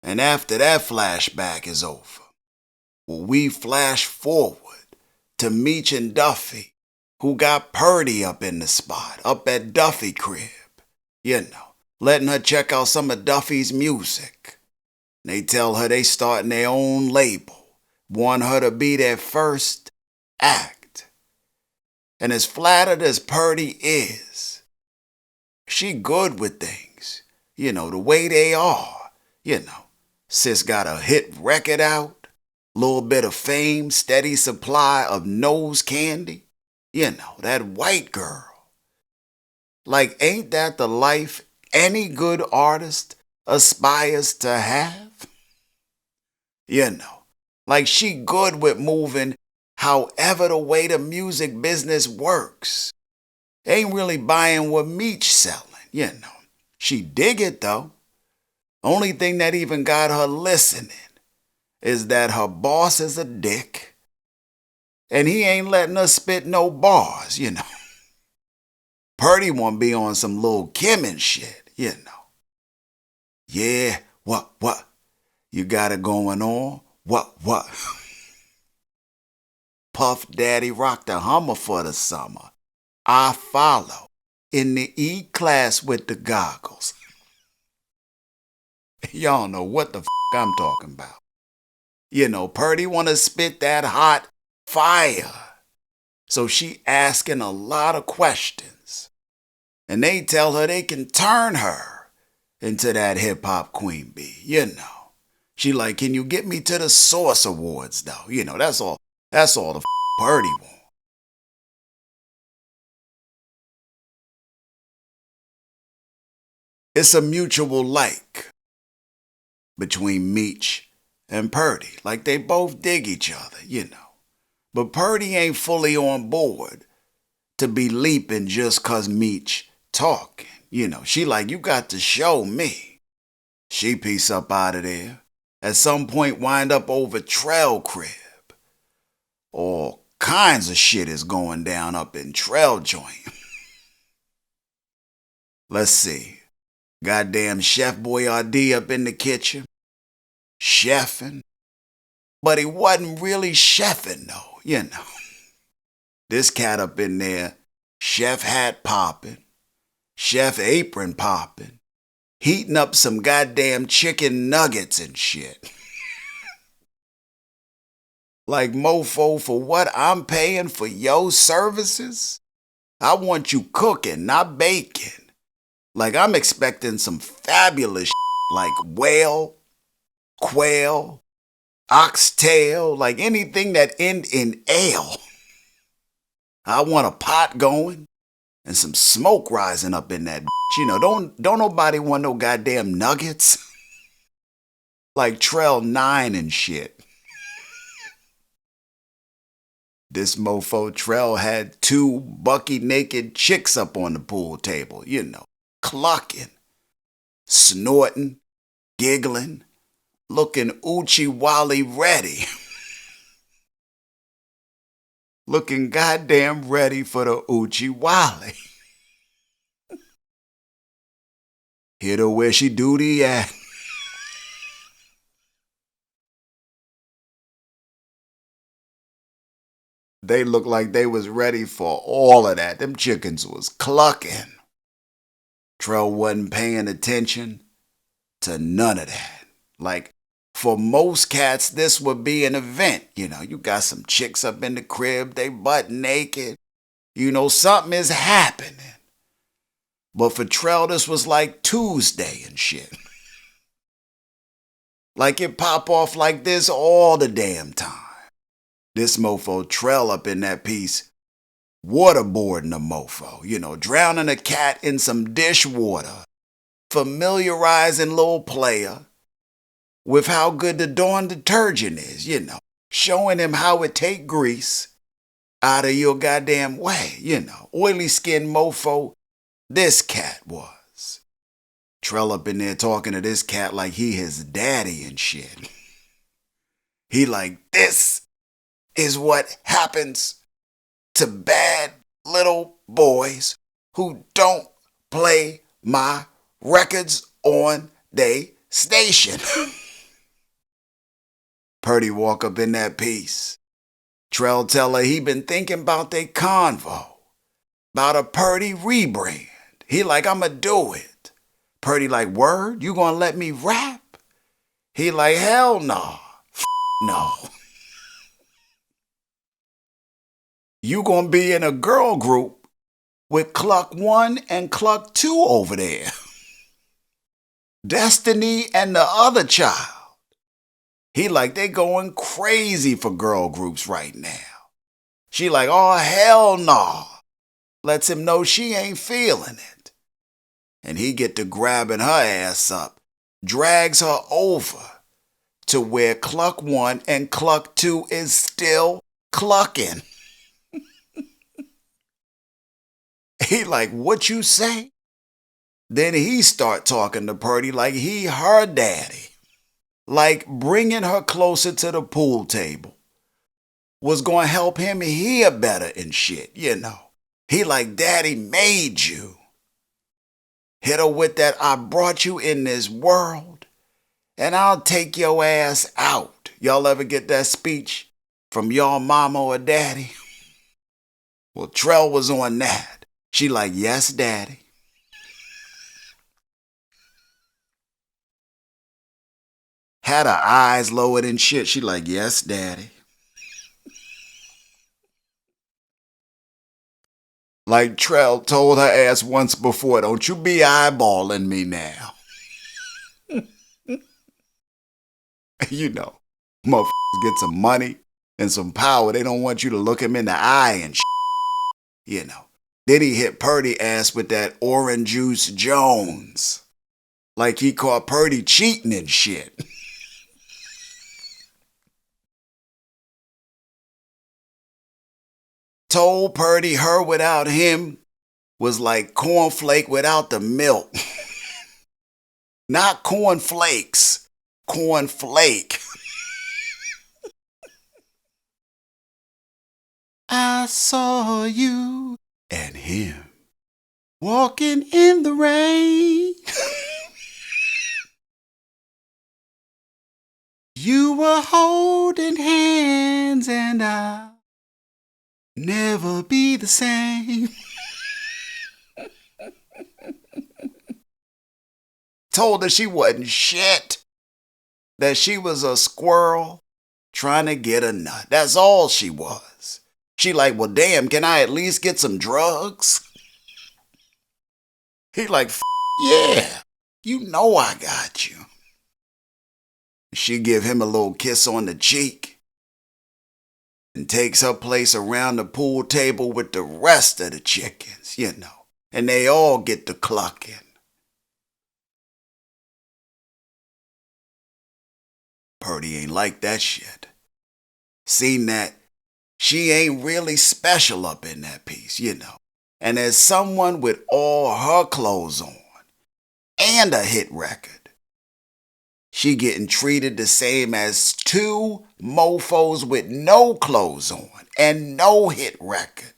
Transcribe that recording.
And after that flashback is over, we flash forward to Meech and Duffy, who got Purdy up in the spot, up at Duffy crib. Letting her check out some of Duffy's music. They tell her they starting their own label, want her to be their first act. And as flattered as Purdy is, she good with things, the way they are, Sis got a hit record out, little bit of fame, steady supply of nose candy, that white girl. Like, ain't that the life any good artist aspires to have? Like she good with moving however the way the music business works. Ain't really buying what Meech selling, She dig it though. Only thing that even got her listening is that her boss is a dick. And he ain't letting her spit no bars, Purdy won't be on some Lil' Kim and shit, Yeah, what? You got it going on? What? Puff Daddy rocked the Hummer for the summer. I follow in the E-class with the goggles. Y'all know what the I'm talking about. Purdy wanna spit that hot fire. So she asking a lot of questions. And they tell her they can turn her into that hip-hop queen bee, She like, can you get me to the Source Awards, though? That's all the Purdy want. It's a mutual like between Meech and Purdy. Like, they both dig each other, But Purdy ain't fully on board to be leaping just 'cause Meech talking. She like, you got to show me. She piece up out of there. At some point wind up over Trell crib. All kinds of shit is going down up in Trell joint. Let's see. Goddamn Chef Boyardee up in the kitchen. Chefing. But he wasn't really chefing though, This cat up in there, chef hat popping, chef apron popping, heating up some goddamn chicken nuggets and shit. Like, mofo, for what I'm paying for your services? I want you cooking, not baking. Like, I'm expecting some fabulous shit, like whale, quail, oxtail, like anything that end in ale. I want a pot going and some smoke rising up in that bitch. Don't nobody want no goddamn nuggets. Like Trell 9 and shit. This mofo Trell had 2 bucky naked chicks up on the pool table, clucking, snorting, giggling, looking Uchi Wally ready. Looking goddamn ready for the Uchi Wally. Hit her where she duty at. They looked like they was ready for all of that. Them chickens was clucking. Trell wasn't paying attention to none of that. Like, for most cats, this would be an event. You got some chicks up in the crib, they butt naked. Something is happening. But for Trell, this was like Tuesday and shit. Like, it pop off like this all the damn time. This mofo Trell up in that piece, waterboarding a mofo, drowning a cat in some dishwater, familiarizing little player with how good the Dawn detergent is, showing him how it take grease out of your goddamn way, oily skin mofo, this cat was. Trell up in there talking to this cat like he his daddy and shit. He like, this is what happens to bad little boys who don't play my records on they station. Purdy walk up in that piece. Trell tell her he been thinking about they convo. About a Purdy rebrand. He like, I'ma do it. Purdy like, word? You gonna let me rap? He like, hell no. No. You gonna be in a girl group with Cluck 1 and Cluck 2 over there. Destiny and the other child. He like, they going crazy for girl groups right now. She like, oh hell no. Lets him know she ain't feeling it. And he get to grabbing her ass up, drags her over to where Cluck 1 and Cluck 2 is still clucking. He like, what you say? Then he start talking to Purdy like he her daddy. Like bringing her closer to the pool table was going to help him hear better and shit, you know. He like, daddy made you. Hit her with that, I brought you in this world and I'll take your ass out. Y'all ever get that speech from y'all mama or daddy? Well, Trell was on that. She like, yes, daddy. Had her eyes lowered and shit. She like, yes, daddy. Like Trell told her ass once before, don't you be eyeballing me now. You know, motherfuckers get some money and some power. They don't want you to look him in the eye and shit. You know. Then he hit Purdy ass with that Orange Juice Jones. Like he caught Purdy cheating and shit. Told Purdy her without him was like cornflake without the milk. Not cornflakes, cornflake. I saw you and him walking in the rain. You were holding hands and I'll never be the same. Told her she wasn't shit. That she was a squirrel trying to get a nut. That's all she was. She like, well, damn, can I at least get some drugs? He like, yeah, you know I got you. She give him a little kiss on the cheek and takes her place around the pool table with the rest of the chickens, you know, and they all get to clucking. Purdy ain't like that shit. Seen that she ain't really special up in that piece, you know. And as someone with all her clothes on and a hit record, she getting treated the same as two mofos with no clothes on and no hit record.